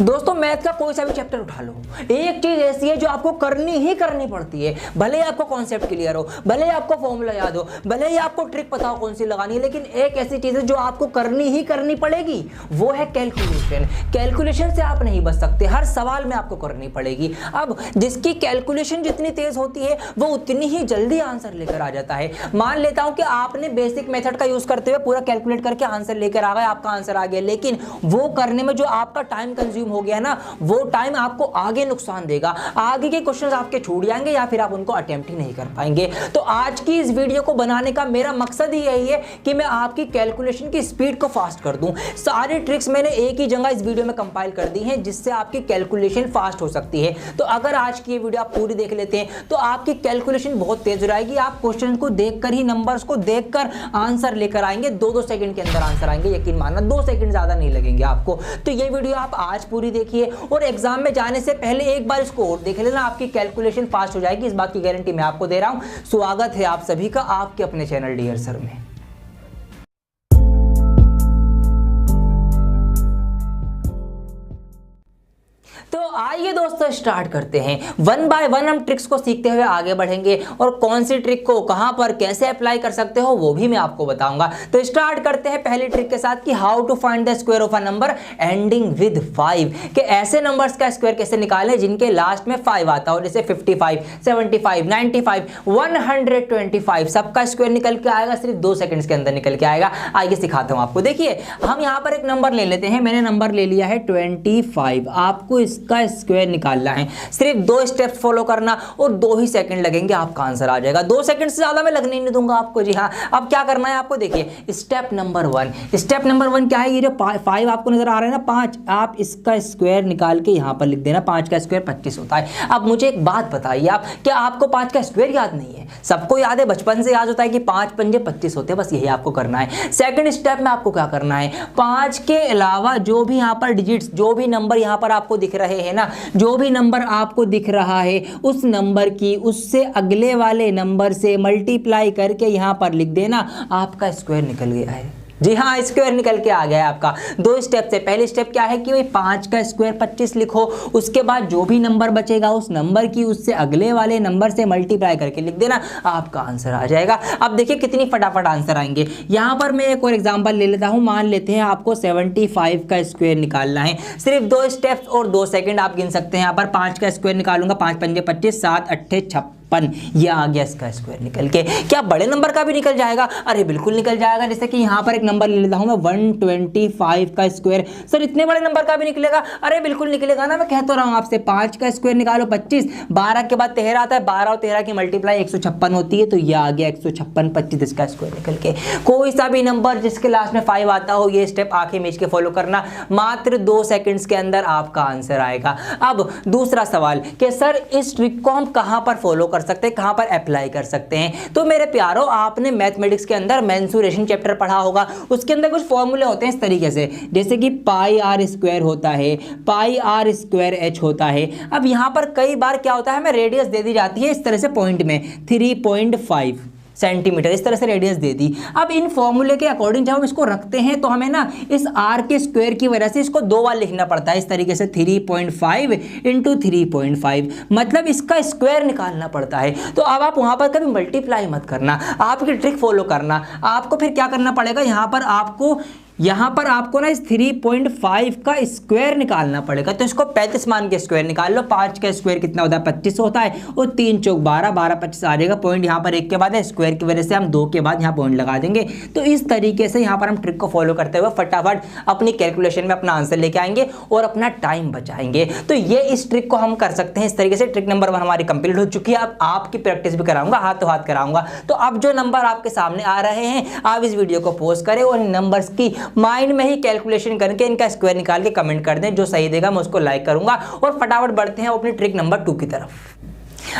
दोस्तों मैथ का कोई सा भी चैप्टर उठा लो, एक चीज ऐसी है जो आपको करनी ही करनी पड़ती है, भले ही आपको कॉन्सेप्ट क्लियर हो, भले ही आपको फॉर्मूला याद हो, भले ही आपको ट्रिक पता हो कौन सी लगानी है, लेकिन एक ऐसी चीज है जो आपको करनी ही करनी पड़ेगी, वो है कैलकुलेशन। कैलकुलेशन से आप नहीं बच सकते, हर सवाल में आपको करनी पड़ेगी। अब जिसकी कैलकुलेशन जितनी तेज होती है वो उतनी ही जल्दी आंसर लेकर आ जाता है। मान लेता हूं कि आपने बेसिक मेथड का यूज करते हुए पूरा कैलकुलेट करके आंसर लेकर आ गए, आपका आंसर आ गया, लेकिन वो करने में जो आपका टाइम कंज्यूम हो गया ना, वो टाइम आपको आगे नुकसान देगा, आगे के क्वेश्चंस आपके छूट जाएंगे या फिर आप उनको अटेम्प्ट ही नहीं कर पाएंगे। तो आज की इस वीडियो को बनाने का मेरा मकसद ही यही है कि मैं आपकी कैलकुलेशन की स्पीड को फास्ट कर दूं। सारी ट्रिक्स मैंने एक ही जगह इस वीडियो में कंपाइल कर दी हैं जिससे आपकी कैलकुलेशन फास्ट हो सकती है। तो अगर आज की ये वीडियो आप पूरी देख लेते हैं तो आपकी कैलकुलेशन बहुत तेज हो जाएगी। आप क्वेश्चन को देखकर ही, नंबर्स को देखकर आंसर लेकर आएंगे, 2-2 सेकंड के अंदर आंसर आएंगे, यकीन मानना 2 सेकंड ज्यादा नहीं लगेंगे आपको। तो ये वीडियो आप आज पूरी देखिए और एग्जाम में जाने से पहले एक बार इसको और देख लेना, आपकी कैलकुलेशन फास्ट हो जाएगी, इस बात की गारंटी मैं आपको दे रहा हूं। स्वागत है आप सभी का आपके अपने चैनल डियर सर में। तो आइए दोस्तों स्टार्ट करते हैं। 1 बाय 1 हम ट्रिक्स को सीखते हुए आगे बढ़ेंगे और कौन सी ट्रिक को कहां पर कैसे अप्लाई कर सकते हो वो भी मैं आपको बताऊंगा। तो स्टार्ट करते हैं पहली ट्रिक के साथ कि how to find the square of a number ending with 5, कि ऐसे नंबर्स का स्क्वायर कैसे निकालें जिनके लास्ट में 5 आता हो, जैसे 55, 75, 95, 125, सबका स्क्वायर निकल के आएगा, सिर्फ 2 सेकंड्स के अंदर निकल के आएगा। आइए सिखाता हूं आपको। देखिए हम यहां पर एक नंबर ले लेते हैं, मैंने नंबर ले लिया है 25, आपको इसका स्क्वायर निकालना है। सिर्फ 2 स्टेप्स फॉलो करना और 2 ही सेकंड लगेंगे, आपका आंसर आ जाएगा। 2 सेकंड से ज्यादा मैं लगने नहीं दूंगा आपको। जी हाँ, अब क्या करना है आपको, देखिए स्टेप नंबर 1। स्टेप नंबर 1 क्या है, ये जो 5 आपको नजर आ रहा है ना, 5, आप इसका स्क्वायर निकाल के यहां पर लिख देना। 5 का स्क्वायर 25 होता है। अब मुझे एक बात बताइए आप, क्या आपको 5 का स्क्वायर याद नहीं है? सबको याद है, बचपन से याद होता है कि 5 पंजे 25 होते हैं, बस यही आपको करना है। सेकंड स्टेप में आपको क्या करना है, 5 के अलावा जो भी यहां पर डिजिट्स, जो भी नंबर यहां पर आपको दिख रहे हैं ना, जो भी नंबर आपको दिख रहा है उस नंबर की उससे अगले वाले नंबर से मल्टीप्लाई करके यहां पर लिख देना, आपका स्क्वायर निकल गया है। जी हाँ, स्क्वायर निकल के आ गया है आपका। 2 स्टेप से, पहली स्टेप क्या है कि 5 का स्क्वायर 25 लिखो, उसके बाद जो भी नंबर बचेगा उस नंबर की उससे अगले वाले नंबर से मल्टीप्लाई करके लिख देना, आपका आंसर आ जाएगा। अब देखिए कितनी फटाफट आंसर आएंगे। यहां पर मैं एक और एग्जांपल ले लेता हूं, मान लेते हैं आपको 75 का स्क्वायर निकालना है। सिर्फ 2 स्टेप्स और 2 सेकंड आप गिन सकते हैं। यहां पर 5 का स्क्वायर निकालूंगा, 5 पंजे 25, 7 अट्ठे 56, ये आ गया इसका स्क्वायर निकल के। क्या बड़े नंबर का भी निकल जाएगा? अरे बिल्कुल निकल जाएगा। जैसे कि यहां पर एक नंबर ले लेता हूं मैं, 125 का स्क्वायर। सर इतने बड़े नंबर का भी निकलेगा? अरे बिल्कुल निकलेगा ना, मैं कह तो रहा हूं आपसे। 5 का स्क्वायर निकालो 25, 12 के बाद 13 आता है, 12 और 13 की मल्टीप्लाई 156 होती है, तो ये आ गया 156, 25 इसका स्क्वायर निकल के। कोई सा भी नंबर जिसके लास्ट में 5 आता हो, ये स्टेप आंखें मीच के फॉलो करना, मात्र 2 सेकंड्स के अंदर आपका आंसर आएगा। अब दूसरा सवाल कि सर इस ट्रिक को हम कहां पर फॉलो कर सकते हैं, कहां पर अप्लाई कर सकते हैं? तो मेरे प्यारों, आपने मैथमेटिक्स के अंदर मेंसुरेशन चैप्टर पढ़ा होगा, उसके अंदर कुछ फॉर्मूले होते हैं इस तरीके से, जैसे कि पाई आर स्क्वायर होता है, पाई आर स्क्वायर एच होता है। अब यहां पर कई बार क्या होता है, हमें रेडियस दे दी जाती है इस तरह से पॉइंट में 3.5 सेंटीमीटर, इस तरह से रेडियस दे दी। अब इन फॉर्मूले के अकॉर्डिंग जब हम इसको रखते हैं तो हमें ना इस आर के स्क्वायर की वजह से इसको 2 बार लिखना पड़ता है, इस तरीके से 3.5 इंटू 3.5, मतलब इसका स्क्वायर निकालना पड़ता है। तो अब आप वहां पर कभी मल्टीप्लाई मत करना, आपकी ट्रिक फॉलो करना। आपको फिर क्या करना पड़ेगा, यहां पर आपको ना इस 3.5 का स्क्वायर निकालना पड़ेगा। तो इसको 35 मान के स्क्वायर निकाल लो। 5 का स्क्वायर कितना होता है, 25 होता है, और 3 चौक 12, 12 25 आ जाएगा। पॉइंट यहां पर 1 के बाद है, स्क्वायर की वजह से हम 2 के बाद यहां पॉइंट लगा देंगे। तो इस तरीके से यहां पर हम ट्रिक को फॉलो करते हुए फटाफट अपनी कैलकुलेशन में अपना आंसर लेके आएंगे और अपना टाइम बचाएंगे। तो ये इस ट्रिक को हम कर सकते हैं इस तरीके से। ट्रिक नंबर 1 हमारी कंप्लीट हो चुकी है। अब आपकी प्रैक्टिस भी कराऊंगा, हाथों हाथ कराऊंगा। तो अब जो नंबर आपके सामने आ रहे हैं, आप इस वीडियो को पॉज करें और इन नंबर्स की माइंड में ही कैलकुलेशन करके इनका स्क्वायर निकाल के कमेंट कर दें। जो सही देगा मैं उसको लाइक करूंगा। और फटाफट बढ़ते हैं अपनी ट्रिक नंबर 2 की तरफ।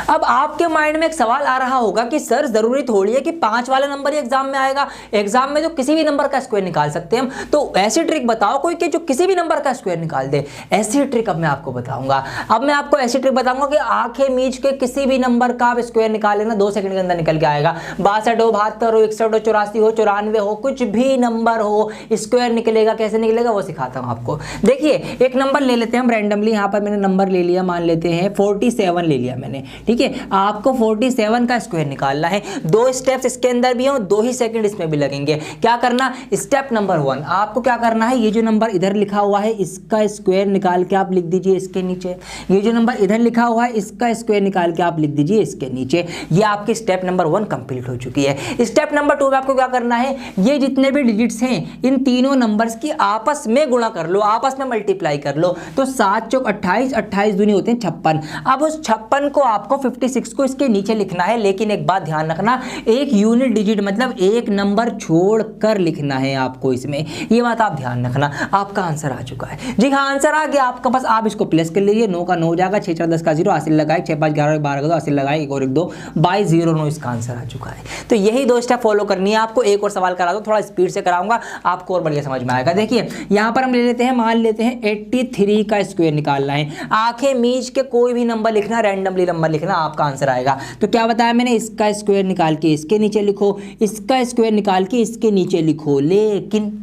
अब आपके माइंड में एक सवाल आ रहा होगा कि सर जरूरी थोड़ी है कि 5 वाला नंबर ही एग्जाम में आएगा, एग्जाम में तो किसी भी नंबर का स्क्वायर निकाल सकते हैं हम, तो ऐसी ट्रिक बताओ कोई कि जो किसी भी नंबर का स्क्वायर निकाल दे। ऐसी ट्रिक अब मैं आपको बताऊंगा। अब मैं आपको ऐसी ट्रिक बताऊंगा कि आंखें मीच के किसी भी नंबर का आप स्क्वायर निकाल लेना, 2 सेकंड के अंदर निकल के आएगा। 62 हो, 72 हो, 61 हो, 84 हो, 94 हो, कुछ भी नंबर हो स्क्वायर निकलेगा। कैसे निकलेगा वो सिखाता हूं आपको। देखिए एक नंबर ले लेते हैं हम रैंडमली, यहां पर मैंने नंबर ले लिया, मान लेते हैं 47 ले लिया मैंने, ठीक है। आपको 47 का स्क्वायर निकालना है। 2 स्टेप्स इसके अंदर भी हैं और 2 ही सेकंड इसमें भी लगेंगे। क्या करना, स्टेप नंबर 1 आपको क्या करना है, ये जो नंबर इधर लिखा हुआ है इसका स्क्वायर निकाल के आप लिख दीजिए इसके नीचे। ये जो नंबर इधर लिखा हुआ है इसका स्क्वायर निकाल के आप लिख दीजिए इसके नीचे। ये आपकी स्टेप नंबर 1 कंप्लीट हो चुकी है। स्टेप नंबर 2 में आपको क्या करना है, ये जितने भी डिजिट्स हैं इन तीनों नंबर्स की आपस में गुणा कर लो, आपस में मल्टीप्लाई कर लो। तो 7 चौक 28, 28 दूनी होते हैं 56। अब उस 56 को आपको 56 को इसके नीचे लिखना है, लेकिन एक बात ध्यान रखना, एक यूनिट डिजिट मतलब एक नंबर छोड़कर लिखना है आपको इसमें, ये बात आप ध्यान रखना। आपका आंसर आ चुका है जी, हाँ आंसर आ गया आपका। बस आप इसको प्लस कर लीजिए, 9 का 9 हो जाएगा, 6 4 10 का 0, 80 लगाए, 6 5 11 12 का 2, 80 लगाए, 1 और 1 2 22 0 9 इसका आंसर आ चुका है। तो यही 2 स्टेप फॉलो करनी है आपको। एक और सवाल करा दो, थोड़ा स्पीड से कराऊंगा, आपको और बढ़िया समझ में आएगा। देखिए यहां पर हम ले लेते हैं, मान लेते हैं 83 का स्क्वायर निकालना है। आंखें मीच के कोई भी नंबर लिखना, रैंडमली नंबर लिखना, आपका आंसर आएगा। तो क्या बताया मैंने, इसका स्क्वायर निकाल के इसके नीचे लिखो, इसका स्क्वायर निकाल के इसके नीचे लिखो। लेकिन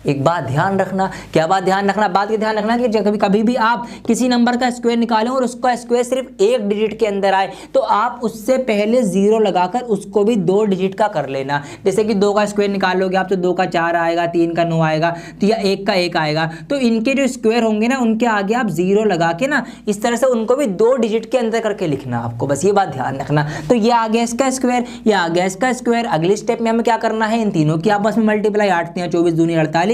एक बात ध्यान रखना, क्या बात ध्यान रखना, बात ये ध्यान रखना कि जब कभी भी आप किसी नंबर का स्क्वायर निकालें और उसका स्क्वायर सिर्फ एक डिजिट के अंदर आए तो आप उससे पहले 0 लगाकर उसको भी 2 डिजिट का कर लेना। जैसे कि 2 का स्क्वायर निकालोगे आप तो 2 का 4 आएगा, 3 का 9 आएगा, तो या 1 का 1 आएगा। तो इनके जो स्क्वायर होंगे ना उनके आगे आप 0 लगा के ना इस तरह से उनको भी 2 डिजिट के अंदर करके लिखना आपको, बस ये बात ध्यान रखना। तो ये आ गया इसका स्क्वायर, ये आ गया इसका स्क्वायर। अगली स्टेप में हमें क्या करना है, इन तीनों की आपस में मल्टीप्लाई, 8 3 24 दूनी 48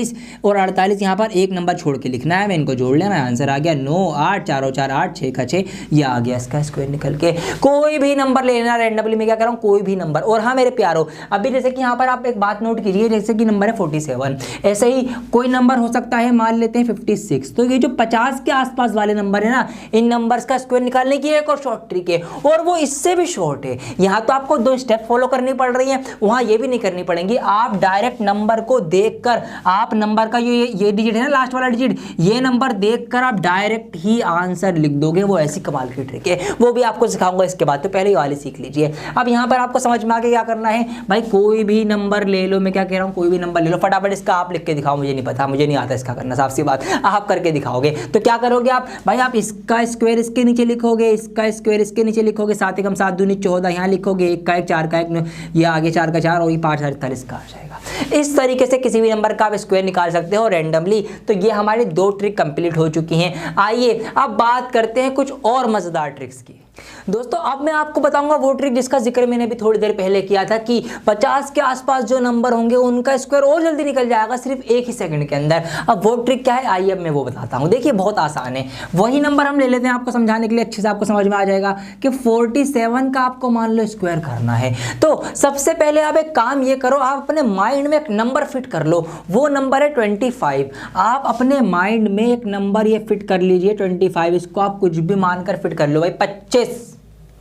और 48 यहाँ पर एक नंबर छोड़ के लिखना है, मैं इनको जोड़ लेना, आंसर आ गया 9 8 4 4 8 6 का 6, ये आ गया इसका स्क्वायर निकल के। कोई भी नंबर लेना रैंडमली, मैं क्या कर रहा हूँ कोई भी नंबर। और हाँ मेरे प्यारो, अभी जैसे कि यहाँ पर आप एक बात नोट कीजिए, जैसे कि नंबर है 47, ऐसे ही कोई नंबर हो सकता है, मान लेते हैं 56। तो ये जो 50 के आसपास वाले नंबर है ना, इन नंबर्स का स्क्वायर निकालने की एक और शॉर्ट ट्रिक है, और वो इससे भी शॉर्ट है। यहाँ तो आपको 2 स्टेप फॉलो करनी पड़ रही है, वहाँ ये भी नहीं करनी पड़ेंगी। आप डायरेक्ट नंबर को देखकर, आप नंबर का ये डिजिट है ना लास्ट वाला डिजिट, ये नंबर देखकर आप डायरेक्ट ही आंसर लिख दोगे। वो ऐसी कमाल की ट्रिक है, वो भी आपको सिखाऊंगा इसके बाद, तो पहले ये वाली सीख लीजिए। अब यहाँ पर आपको समझ में आ गया क्या करना है भाई, कोई भी नंबर ले लो, मैं क्या कह रहा हूँ कोई भी नंबर ले लो, फटाफट इसका आप लिख के दिखाओ। मुझे नहीं पता, मुझे नहीं आता इसका करना, साफ सी बात, आप करके दिखाओगे। तो क्या करोगे आप भाई, आप इसका स्क्वायर इसके नीचे लिखोगे, इसका स्क्वायर इसके नीचे लिखोगे, 7 एकम 7 दूनी 14 यहाँ लिखोगे, 1 का 1 4 का 1, ये आगे 4 का 4 और ये 5 48 का आ जाएगा। इस तरीके से किसी भी नंबर का आप स्क्वायर निकाल सकते हो रैंडमली। तो ये हमारी 2 ट्रिक कंप्लीट हो चुकी हैं। आइए अब बात करते हैं कुछ और मजेदार ट्रिक्स की। दोस्तों अब मैं आपको बताऊंगा वो ट्रिक जिसका जिक्र मैंने भी थोड़ी देर पहले किया था कि 50 के आसपास जो नंबर होंगे उनका स्क्वायर और जल्दी निकल जाएगा सिर्फ 1 ही सेकंड के अंदर। अब वो ट्रिक क्या है, आइए अब मैं वो बताता हूं। देखिए बहुत आसान है, वही नंबर हम ले लेते हैं आपको समझाने के लिए, अच्छे से आपको समझ में आ जाएगा कि 47 का आपको मान लो स्क्वायर करना है। तो सबसे पहले आप एक काम ये करो, आप अपने माइंड में एक नंबर फिट कर लो, वो नंबर है 25। आप अपने माइंड में एक नंबर ये फिट कर लीजिए 25, इसको आप कुछ भी मानकर फिट कर लो भाई, 25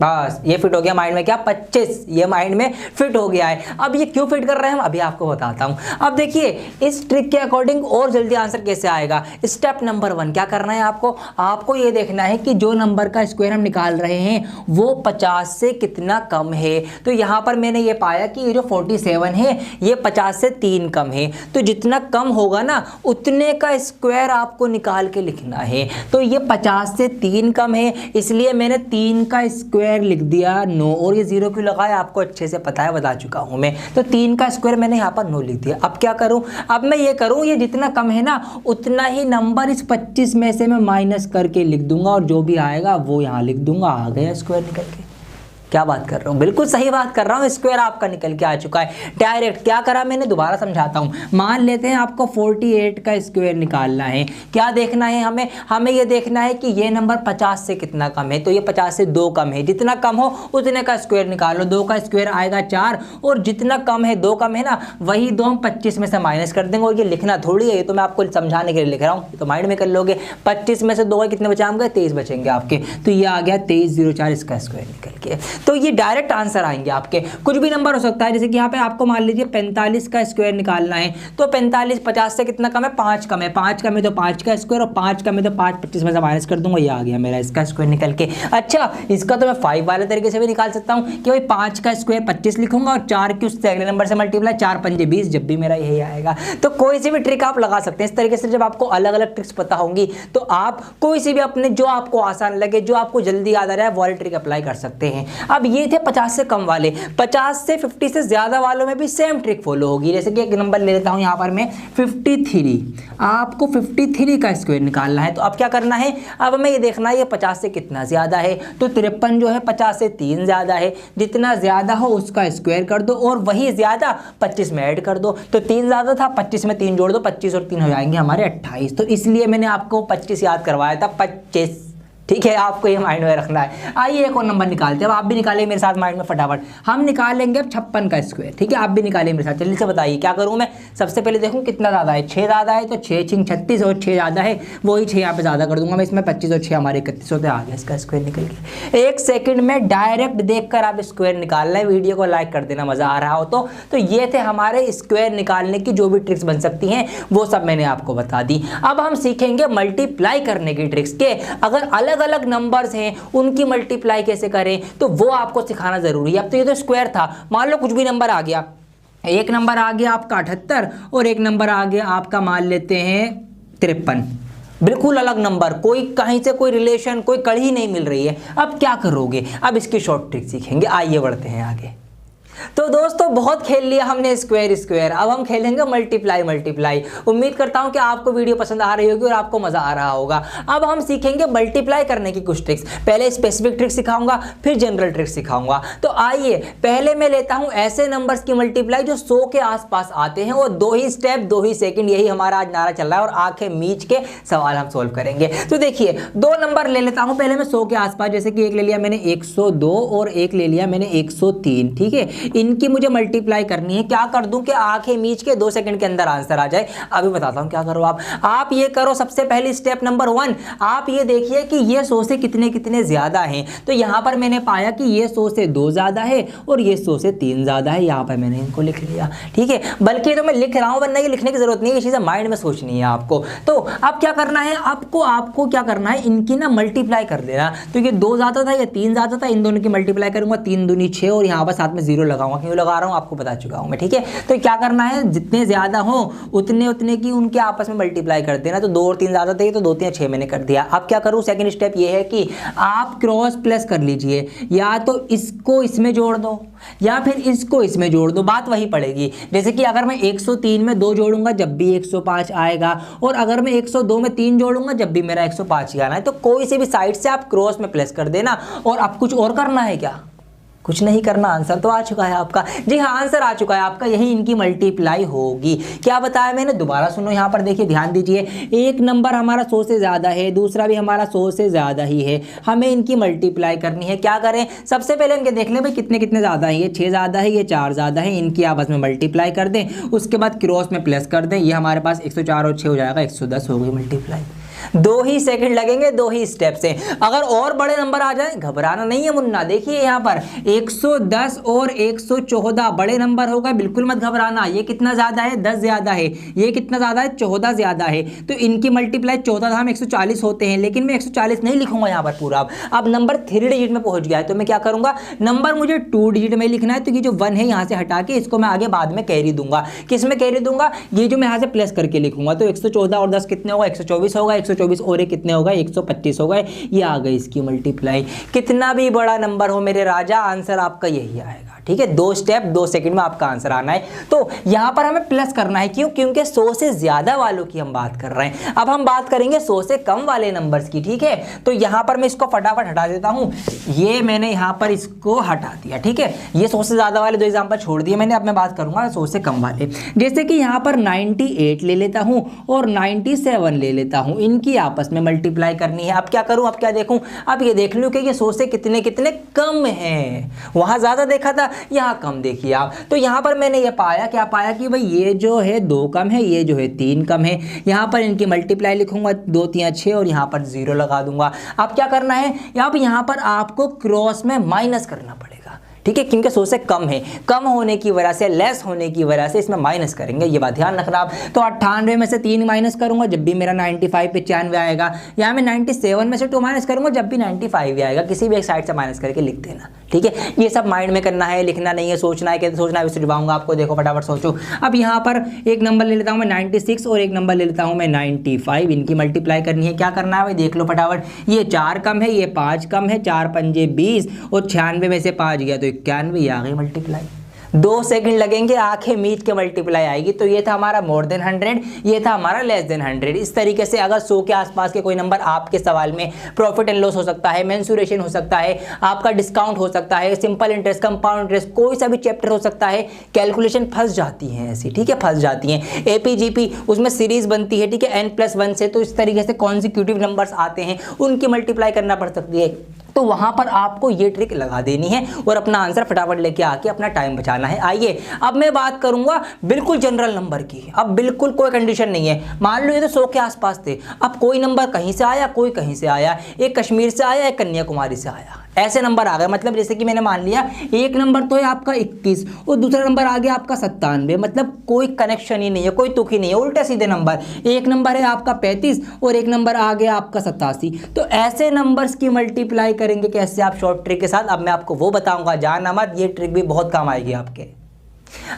बस ये फिट हो गया माइंड में, क्या 25 ये माइंड में फिट हो गया है। अब ये क्यों फिट कर रहे हैं हम अभी आपको बताता हूं। अब देखिए इस ट्रिक के अकॉर्डिंग और जल्दी आंसर कैसे आएगा। स्टेप नंबर 1 क्या करना है आपको ये देखना है कि जो नंबर का स्क्वायर हम निकाल रहे हैं वो 50 से कितना कम है। तो यहां पर मैंने ये पाया कि ये जो 47 है ये 50 से 3 कम है, तो जितना कम होगा ना उतने का स्क्वायर आपको निकाल के लिखना है। तो ये 50 से 3 कम है, इसलिए मैंने 3 का स्क्वायर लिख दिया 9, और ये 0 क्यों लगाया आपको अच्छे से पता है, बता चुका हूं मैं। तो 3 का स्क्वायर मैंने यहाँ पर 9 लिख दिया। अब क्या करूं, अब मैं ये करूं, ये जितना कम है ना उतना ही नंबर इस 25 में से मैं माइनस करके लिख दूंगा, और जो भी आएगा वो यहाँ लिख दूंगा, आ गया स्क्वायर निकल के। क्या बात कर रहा हूँ, बिल्कुल सही बात कर रहा हूँ, स्क्वायर आपका निकल के आ चुका है डायरेक्ट। क्या करा मैंने, दोबारा समझाता हूँ। मान लेते हैं आपको 48 का स्क्वायर निकालना है। क्या देखना है हमें, हमें ये देखना है कि ये नंबर 50 से कितना कम है, तो ये 50 से 2 कम है, जितना कम हो उतने का स्क्वायर निकालो। 2 का स्क्वायर आएगा 4, और जितना कम है 2 कम है ना, वही 2 हम 25 में से माइनस कर देंगे। और ये लिखना थोड़ी है, ये तो मैं आपको समझाने के लिए लिख रहा हूँ, तो माइंड में कर लोगे। 25 में से 2 कितने बचाएंगे, 23 बचेंगे आपके, तो ये आ गया 2304 इसका स्क्वायर निकल के। तो ये डायरेक्ट आंसर आएंगे आपके। कुछ भी नंबर हो सकता है, जैसे कि यहाँ पे आपको मान लीजिए 45 का स्क्वायर निकालना है, तो 45 50 से कितना कम है, 5 कम है, 5 कम है तो 5 का स्क्वायर, और 5 कम है तो 5 25 में से माइनस कर दूंगा, ये आ गया मेरा इसका स्क्वायर निकल के। अच्छा, इसका तो मैं 5 वाले तरीके से भी निकाल सकता हूँ कि भाई 5 का स्क्वायर 25 लिखूंगा और 4 की उससे अगले नंबर से मल्टीप्लाई, 4 पंजे 20, जब भी मेरा यही आएगा। तो कोई सी भी ट्रिक आप लगा सकते हैं इस तरीके से। जब आपको अलग अलग ट्रिक्स पता होंगी तो आप कोई सी भी अपने जो आपको आसान लगे, जो आपको जल्दी याद आ रहा है, वो वाली ट्रिक अप्लाई कर सकते हैं। अब ये थे 50 से कम वाले। 50 से 50 से ज्यादा वालों में भी सेम ट्रिक फॉलो होगी। जैसे कि एक नंबर ले लेता हूं यहां पर मैं 53, आपको 53 का स्क्वायर निकालना है। तो अब क्या करना है, अब हमें ये देखना है ये 50 से कितना ज्यादा है, तो 53 जो है 50 से 3 ज्यादा है। जितना ज्यादा हो उसका स्क्वायर कर दो, और वही ज्यादा 25 में ऐड कर दो। तो 3 ज्यादा था, 25 में 3 जोड़ दो, 25 और 3 हो जाएंगे हमारे 28। तो इसलिए मैंने आपको 25 याद करवाया था, 25। ठीक है, आपको ये माइंड में रखना है। आइए एक और नंबर निकालते हैं। अब आप भी निकालिए मेरे साथ माइंड में फटाफट। हम निकालेंगे अब 56 का स्क्वायर। ठीक है, आप भी निकालिए मेरे साथ। जल्दी से बताइए क्या करूं मैं। सबसे पहले देखूं कितना ज़्यादा है, 6 ज़्यादा है, तो 6 छिंग 36, और 6 ज़्यादा है, वही 6 यहाँ पे ज़्यादा कर दूंगा मैं। इसमें 25 और 6 हमारे 31 होते, आ गया इसका स्क्वायर निकल के। 1 सेकंड में डायरेक्ट देखकर आप स्क्वायर निकालना है। वीडियो को लाइक कर देना मज़ा आ रहा हो तो ये थे हमारे स्क्वायर निकालने की जो भी ट्रिक्स बन सकती हैं, वो सब मैंने आपको बता दी। अब हम सीखेंगे मल्टीप्लाई करने की ट्रिक्स के। अगर अलग अलग नंबर्स हैं उनकी मल्टीप्लाई कैसे करें, तो वो आपको सिखाना जरूरी है। अब तो ये तो स्क्वायर था, मान लो कुछ भी नंबर आ गया, एक नंबर आ गया आपका 78 और एक नंबर आ गया आपका मान लेते हैं 53, बिल्कुल अलग नंबर, कोई कहीं से कोई रिलेशन, कोई कड़ी नहीं मिल रही है। अब क्या करोगे, अब इसकी शॉर्ट ट्रिक सीखेंगे। आइए बढ़ते हैं आगे। तो दोस्तों बहुत खेल लिया हमने स्क्वायर, अब हम खेलेंगे मल्टीप्लाई। उम्मीद करता हूं कि आपको वीडियो पसंद आ रही होगी और आपको मजा आ रहा होगा। अब हम सीखेंगे मल्टीप्लाई करने की कुछ ट्रिक्स। पहले स्पेसिफिक ट्रिक सिखाऊंगा, फिर जनरल ट्रिक सिखाऊंगा। तो आइए पहले मैं लेता हूं ऐसे नंबर्स की मल्टीप्लाई जो 100 के आसपास आते हैं, और 2 ही स्टेप 2 ही सेकंड, यही हमारा आज नारा चल रहा है, और आंखें मीच के सवाल हम सोल्व करेंगे। तो देखिए 2 नंबर ले लेता हूं पहले मैं 100 के आसपास। जैसे कि एक ले लिया मैंने 102 और एक ले लिया मैंने 103। ठीक है, इनकी मुझे मल्टीप्लाई करनी है। क्या कर दूं कि आंखें मीच के 2 सेकंड के अंदर आंसर आ जाए। अभी बताता हूं क्या करो आप ये करो। सबसे पहले स्टेप नंबर 1, आप ये देखिए कि ये 100 से कितने कितने ज्यादा हैं। तो यहां पर मैंने पाया कि ये 100 से 2 ज्यादा है और ये 100 से 3 ज्यादा है। यहां पर मैंने इनको लिख लिया। ठीक है, बल्कि तो मैं लिख रहा हूं, वरना ये लिखने की जरूरत नहीं है, ये चीजें माइंड में सोचनी है आपको। तो अब क्या करना है, आपको क्या करना है, इनकी ना मल्टीप्लाई कर देना। तो ये 2 ज्यादा था, ये 3 ज्यादा था, इन दोनों की मल्टीप्लाई करूंगा। 3 दूनी 6, और यहां पर साथ में 0 लगाऊंगा। क्यों लगा रहा हूं आपको बता चुका हूं मैं। ठीक है, तो क्या करना है, जितने ज्यादा हो उतने की उनके आपस में मल्टीप्लाई कर देना। तो 2 और 3 ज्यादा थे, तो 2 3 6 मैंने कर दिया। अब क्या करूं, सेकंड स्टेप ये है कि आप क्रॉस प्लस कर लीजिए। या तो इसको इसमें जोड़ दो या फिर इसको इसमें जोड़ दो, बात वही पड़ेगी। जैसे कि अगर मैं 103 में 2 जोड़ूंगा जब भी 105 आएगा, और अगर मैं 102 में 3 जोड़ूंगा जब भी मेरा 105 ही आना है। तो कोई से भी साइड से आप क्रॉस में प्लस कर देना। और अब कुछ और करना है क्या, कुछ नहीं करना, आंसर तो आ चुका है आपका। जी हाँ, आंसर आ चुका है आपका, यही इनकी मल्टीप्लाई होगी। क्या बताया मैंने, दोबारा सुनो, यहाँ पर देखिए, ध्यान दीजिए। एक नंबर हमारा 100 से ज़्यादा है, दूसरा भी हमारा 100 से ज़्यादा ही है, हमें इनकी मल्टीप्लाई करनी है। क्या करें, सबसे पहले इनके देख लें भाई कितने कितने ज़्यादा है। ये 6 ज़्यादा है, ये 4 ज़्यादा है, इनकी आपस में मल्टीप्लाई कर दें। उसके बाद क्रॉस में प्लस कर दें। ये हमारे पास 104 और 6 हो जाएगा, 110 हो गई मल्टीप्लाई। 2 ही सेकंड लगेंगे, 2 ही स्टेप से। अगर और बड़े नंबर आ जाए, घबराना नहीं है मुन्ना। देखिए यहाँ पर 110 और 114 बड़े नंबर हो गए, बिल्कुल मत घबराना। ये कितना ज्यादा है, 10 ज्यादा है। ये कितना ज्यादा है, 14 ज्यादा है। तो इनकी मल्टीप्लाई 14 था, हम 140 होते हैं, लेकिन मैं 140 नहीं लिखूंगा यहाँ पर पूरा। अब नंबर 3 डिजिट में पहुंच गया है, तो मैं क्या करूंगा, नंबर मुझे 2 डिजिट में लिखना है। तो ये जो 1 है यहाँ से हटा के इसको मैं आगे बाद में कैरी दूंगा। किस में कैरी दूंगा, ये जो मैं यहाँ से प्लस करके लिखूंगा। तो 114 और 10 कितने होगा, 124 होगा। 124 और एक कितने होगा, 125 हो गए। ये आ गई इसकी मल्टीप्लाई। कितना भी बड़ा नंबर हो मेरे राजा, आंसर आपका यही आएगा। ठीक है, 2 स्टेप 2 सेकंड में आपका आंसर आना है। तो यहाँ पर हमें प्लस करना है, क्यों? क्योंकि 100 से ज्यादा वालों की हम बात कर रहे हैं। अब हम बात करेंगे 100 से कम वाले नंबर्स की, ठीक है। तो यहाँ पर मैं इसको फटाफट हटा देता हूँ, ये मैंने यहाँ पर इसको हटा दिया, ठीक है। ये 100 से ज्यादा वाले 2 एग्जाम्पल छोड़ दिए मैंने। अब मैं बात करूंगा 100 से कम वाले, जैसे कि यहाँ पर 98 ले लेता हूँ और 97 ले लेता हूँ, इनकी आपस में मल्टीप्लाई करनी है। अब क्या करूँ, अब क्या देखूँ, अब ये देख लूँ कि ये 100 से कितने कितने कम है। वहाँ ज़्यादा देखा था, यहाँ कम देखिए आप। तो यहाँ पर मैंने ये पाया, क्या पाया कि भाई ये जो है 2 कम है, ये जो है 3 कम है। यहाँ पर इनकी मल्टीप्लाई लिखूंगा, 2 3 6 और यहाँ पर 0 लगा दूंगा। अब क्या करना है, अब यहाँ पर आपको क्रॉस में माइनस करना पड़ेगा, ठीक है, क्योंकि 100 से कम है, कम होने की वजह से, लेस होने की वजह से इसमें माइनस करेंगे, ये बात ध्यान रखना आप। तो 98 में से 3 माइनस करूंगा जब भी मेरा 95 95 आएगा। यहाँ मैं 97 में से 2 माइनस करूंगा जब भी 95 आएगा। किसी भी एक साइड से माइनस करके लिख देना, ठीक है। ये सब माइंड में करना है, लिखना नहीं है, सोचना है, कैसे सोचना है सुझाऊंगा आपको। देखो फटाफट सोचो। अब यहाँ पर एक नंबर ले लेता हूँ मैं 96 और एक नंबर ले लेता हूँ मैं 95, इनकी मल्टीप्लाई करनी है। क्या करना है भाई, देख लो फटाफट। ये 4 कम है, ये 5 कम है, 4 पंजे 20 और 96 में से 5 गया तो 91, आ गई मल्टीप्लाई। 2 सेकंड लगेंगे, आंखें मीच के मल्टीप्लाई आएगी। तो ये था हमारा मोर देन 100, ये था हमारा लेस देन 100। इस तरीके से अगर 100 के आसपास के कोई नंबर आपके सवाल में, प्रॉफिट एंड लॉस हो सकता है, मेंसुरेशन हो सकता है, आपका डिस्काउंट हो सकता है, सिंपल इंटरेस्ट, कंपाउंड इंटरेस्ट, कोई सा भी चैप्टर हो सकता है, कैलकुलेशन फंस जाती है ऐसी, ठीक है, फंस जाती हैं। एपीजीपी उसमें सीरीज बनती है, ठीक है, n+1 से। तो इस तरीके से कॉन्सिक्यूटिव नंबर्स आते हैं, उनकी मल्टीप्लाई करना पड़ सकती है। तो वहां पर आपको ये ट्रिक लगा देनी है और अपना आंसर फटाफट लेके आके अपना टाइम बचाना है। आइए अब मैं बात करूंगा बिल्कुल जनरल नंबर की। अब बिल्कुल कोई कंडीशन नहीं है, मान लो ये तो 100 के आसपास थे, अब कोई नंबर कहीं से आया, कोई कहीं से आया, एक कश्मीर से आया, एक कन्याकुमारी से आया, ऐसे नंबर आ गए। मतलब जैसे कि मैंने मान लिया एक नंबर तो है आपका 21 और दूसरा नंबर आ गया आपका 97, मतलब कोई कनेक्शन ही नहीं है, कोई तुक ही नहीं है, उल्टे सीधे नंबर। एक नंबर है आपका 35 और एक नंबर आ गया आपका 87। तो ऐसे नंबर्स की मल्टीप्लाई करेंगे कैसे आप शॉर्ट ट्रिक के साथ, अब मैं आपको वो बताऊंगा, जानना मत, ये ट्रिक भी बहुत काम आएगी आपके।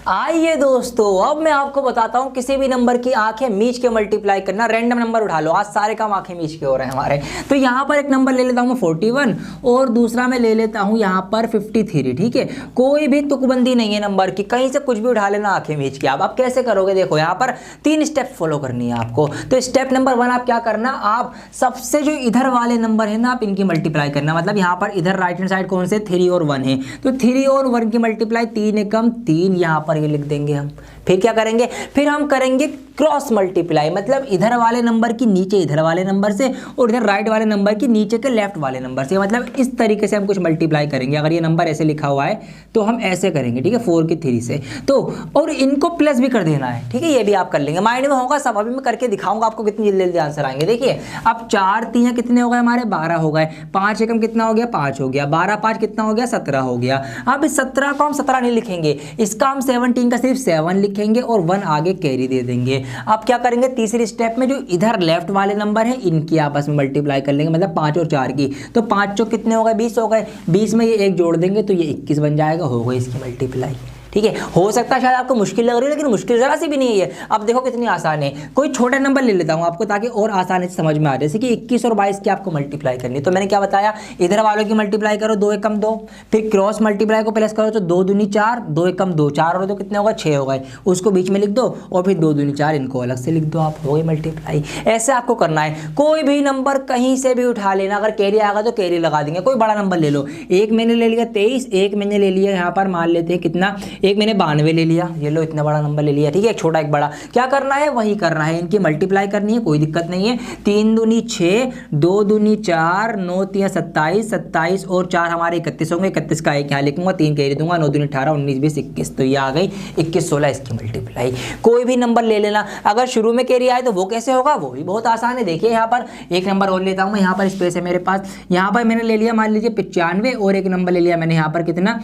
आइए दोस्तों अब मैं आपको बताता हूं किसी भी नंबर की आंखें मीच के मल्टीप्लाई करना। रैंडम नंबर उठा लो, आज सारे काम आंखें मीच के हो रहे हैं हमारे। तो यहां पर एक नंबर ले लेता हूं मैं 41 और दूसरा मैं ले लेता हूं यहां पर 53, ठीक है। कोई भी तुकबंदी नहीं है नंबर की, कहीं से कुछ भी उठा लेना आंखें मीच के। आप कैसे करोगे, देखो यहां पर 3 स्टेप फॉलो करनी है आपको। तो स्टेप नंबर 1 आप क्या करना, आप सबसे जो इधर वाले नंबर है ना, आप इनकी मल्टीप्लाई करना। मतलब यहां पर इधर राइट हैंड साइड कौन से, 3 और 1 है, तो 3 और 1 की मल्टीप्लाई, 3 एकम 3, यहां पर ये लिख देंगे हम। फिर क्या करेंगे, फिर हम करेंगे क्रॉस मल्टीप्लाई, मतलब इधर वाले नंबर की नीचे इधर वाले नंबर से और इधर राइट वाले नंबर की नीचे के लेफ्ट वाले नंबर से। मतलब इस तरीके से हम कुछ मल्टीप्लाई करेंगे। अगर ये नंबर ऐसे लिखा हुआ है तो हम ऐसे करेंगे, ठीक है, 4 की 3 से। तो और इनको प्लस भी कर देना है, ठीक है, ये भी आप कर लेंगे, माइंड में होगा सब। अभी मैं करके दिखाऊंगा आपको कितनी जल्दी जल्दी आंसर आएंगे। देखिए अब 4 3 कितने हो गए हमारे, 12 हो गए, 5 एकम कितना हो गया, 5 हो गया, 12 5 कितना हो गया, 17 हो गया। अब इस 17 को हम 17 नहीं लिखेंगे, इसका हम 17 का सिर्फ 7 लिखेंगे और 1 आगे कैरी दे देंगे। अब क्या करेंगे, तीसरी स्टेप में जो इधर लेफ्ट वाले नंबर है इनकी आपस में मल्टीप्लाई कर लेंगे, मतलब 5 और 4 की। तो 5 चौक कितने हो गए, 20 हो गए, 20 में ये 1 जोड़ देंगे तो ये 21 बन जाएगा, हो गई इसकी मल्टीप्लाई। ठीक है, हो सकता है शायद आपको मुश्किल लग रही है, लेकिन मुश्किल जरा सी भी नहीं है। अब देखो कितनी आसान है। कोई छोटा नंबर ले लेता हूं आपको ताकि और आसानी से समझ में आ जाए। जैसे कि 21 और 22 की आपको मल्टीप्लाई करनी है, तो मैंने क्या बताया, इधर वालों की मल्टीप्लाई करो, 2 एकम 2, फिर क्रॉस मल्टीप्लाई को प्लस करो तो 2 दूनी 4, 2 एकम 2, 4 और 2 कितने होगा, 6 हो गए, उसको बीच में लिख दो और फिर 2 दूनी 4 इनको अलग से लिख दो, आप हो गई मल्टीप्लाई। ऐसे आपको करना है। कोई भी नंबर कहीं से भी उठा लेना, अगर कैरी आएगा तो कैरी लगा देंगे। कोई बड़ा नंबर ले लो, एक मैंने ले लिया 23, एक मैंने ले लिया यहाँ पर मान लेते हैं कितना, एक मैंने 92 ले लिया, ये लो इतना बड़ा नंबर ले लिया, ठीक है, एक छोटा एक बड़ा। क्या करना है, वही करना है, इनकी मल्टीप्लाई करनी है, कोई दिक्कत नहीं है। 3 दूनी 6, 2 दूनी 4, 9 3 27, 27 और 4 हमारे 31 होंगे, 31 का एक यहाँ लिखूंगा, 3 कैरी दूंगा, 9 दूनी 18, 19 20 21, तो ये आ गई 21 16 इसकी मल्टीप्लाई। कोई भी नंबर ले लेना, अगर शुरू में कैरी आए तो वो कैसे होगा, वो भी बहुत आसान है। देखिए यहाँ पर एक नंबर और लेता हूँ मैं, यहाँ पर स्पेस है मेरे पास, यहाँ पर मैंने ले लिया मान लीजिए 95 और एक नंबर ले लिया मैंने यहाँ पर कितना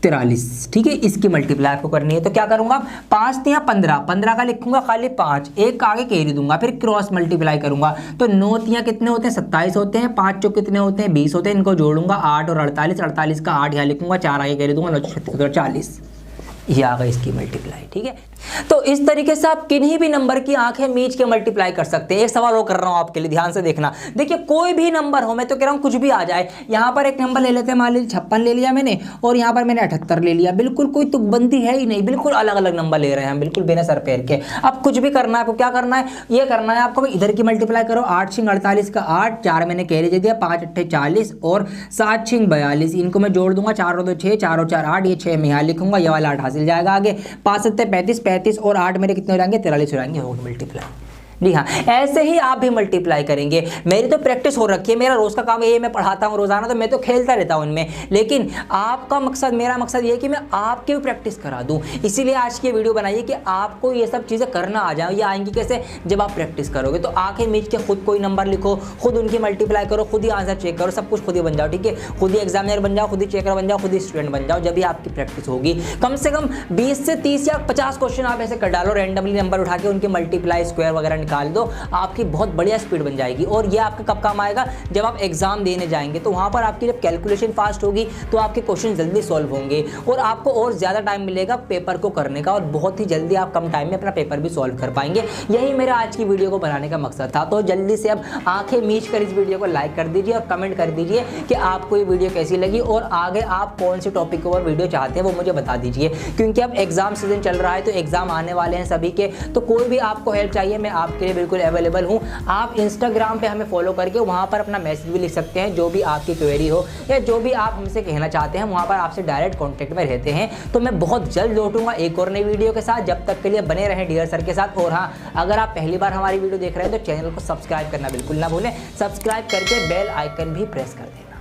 43, ठीक है, इसकी मल्टीप्लाई आपको करनी है। तो क्या करूंगा, 5 3 15, 15 का लिखूंगा खाली 5, एक का आगे कैरी दूंगा, फिर क्रॉस मल्टीप्लाई करूंगा तो 9 3 कितने होते हैं, 27 होते हैं, 5 चौक कितने होते हैं, 20 होते हैं, इनको जोड़ूंगा 8 और 48, 48 का 8 यहाँ लिखूंगा, 4 आगे कैरी दूंगा, 9 36 और 40। ये आ गई इसकी मल्टीप्लाई, ठीक है। तो इस तरीके से आप किन्हीं भी नंबर की आंखें मीच के मल्टीप्लाई कर सकते हैं। एक सवाल और कर रहा हूं आपके लिए, ध्यान से देखना। देखिए कोई भी नंबर हो, मैं तो कह रहा हूं कुछ भी आ जाए। यहां पर एक नंबर ले लेते हैं, मान लीजिए 56 ले लिया मैंने, और यहां पर मैंने 78 ले लिया। बिल्कुल कोई तुकबंदी है ही नहीं, बिल्कुल अलग अलग नंबर ले रहे हैं हम, बिल्कुल बिना सर पैर के। अब कुछ भी करना है आपको, क्या करना है, ये करना है आपको, इधर की मल्टीप्लाई करो। 8 6 48 का 8, 4 मैंने कैरी दे दिया, 5 8 40 और 7 6 42। इनको मैं जोड़ दूंगा, 4 और 2 6, 4 और 4 8, ये 6 मैं यहाँ लिखूंगा, ये वाला 8 हासिल जाएगा आगे। 5 7 35, 35 और 8 मेरे कितने हो जाएंगे, 43 हो जाएंगे, होगा मल्टीप्लाई। जी हाँ, ऐसे ही आप भी मल्टीप्लाई करेंगे। मेरी तो प्रैक्टिस हो रखी है, मेरा रोज का काम ये, मैं पढ़ाता हूँ रोजाना, तो मैं तो खेलता रहता हूँ इनमें। लेकिन आपका मकसद, मेरा मकसद ये है कि मैं आपकी भी प्रैक्टिस करा दूँ। इसीलिए आज की वीडियो बनाइए कि आपको ये सब चीज़ें करना आ जाए। ये आएंगी कैसे, जब आप प्रैक्टिस करोगे। तो आंखें मीच के खुद कोई नंबर लिखो, खुद उनकी मल्टीप्लाई करो, खुद ही आंसर चेक करो, सब कुछ खुद ही बन जाओ, ठीक है। खुद ही एग्जामिनर बन जाओ, खुद ही चेकर बन जाओ, खुद ही स्टूडेंट बन जाओ। जब भी आपकी प्रैक्टिस होगी, कम से कम 20 से 30 या 50 क्वेश्चन आप ऐसे कर डालो, रैंडमली नंबर उठा के उनके मल्टीप्लाई स्क्वायर वगैरह निकाल दो, आपकी बहुत बढ़िया स्पीड बन जाएगी। और ये आपका कब काम आएगा, जब आप एग्जाम देने जाएंगे, तो वहां पर आपकी जब कैलकुलेशन फास्ट होगी तो आपके क्वेश्चन जल्दी सॉल्व होंगे और आपको और ज्यादा टाइम मिलेगा पेपर को करने का, और बहुत ही जल्दी आप कम टाइम में अपना पेपर भी सॉल्व कर पाएंगे। यही मेरा आज की वीडियो को बनाने का मकसद था। तो जल्दी से अब आंखें मीच कर इस वीडियो को लाइक कर दीजिए और कमेंट कर दीजिए कि आपको ये वीडियो कैसी लगी, और आगे आप कौन से टॉपिक के ऊपर वीडियो चाहते हैं वो मुझे बता दीजिए। क्योंकि अब एग्जाम सीजन चल रहा है, तो एग्जाम आने वाले हैं सभी के, तो कोई भी आपको हेल्प चाहिए, मैं आपके लिए बिल्कुल अवेलेबल हूँ। आप इंस्टाग्राम पे हमें फॉलो करके वहाँ पर अपना मैसेज भी लिख सकते हैं, जो भी आपकी क्वेरी हो या जो भी आप हमसे कहना चाहते हैं, वहाँ पर आपसे डायरेक्ट कॉन्टैक्ट में रहते हैं। तो मैं बहुत जल्द लौटूंगा एक और नई वीडियो के साथ। जब तक के लिए बने रहें डियर सर के साथ। और हाँ, अगर आप पहली बार हमारी वीडियो देख रहे हैं तो चैनल को सब्सक्राइब करना बिल्कुल ना भूलें। सब्सक्राइब करके बेल आइकन भी प्रेस कर दें।